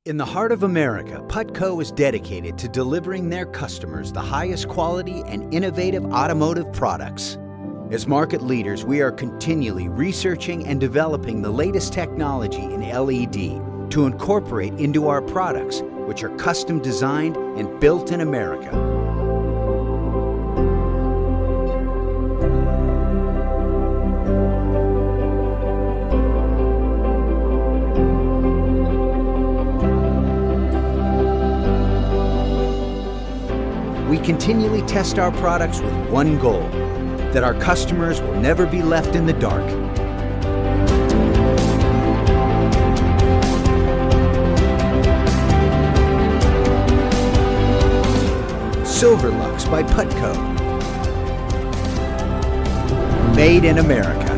In the heart of America, Putco is dedicated to delivering their customers the highest quality and innovative automotive products. As market leaders, we are continually researching and developing the latest technology in LED to incorporate into our products, which are custom designed and built in America. We continually test our products with one goal, that our customers will never be left in the dark. Silver-Lux by Putco. Made in America.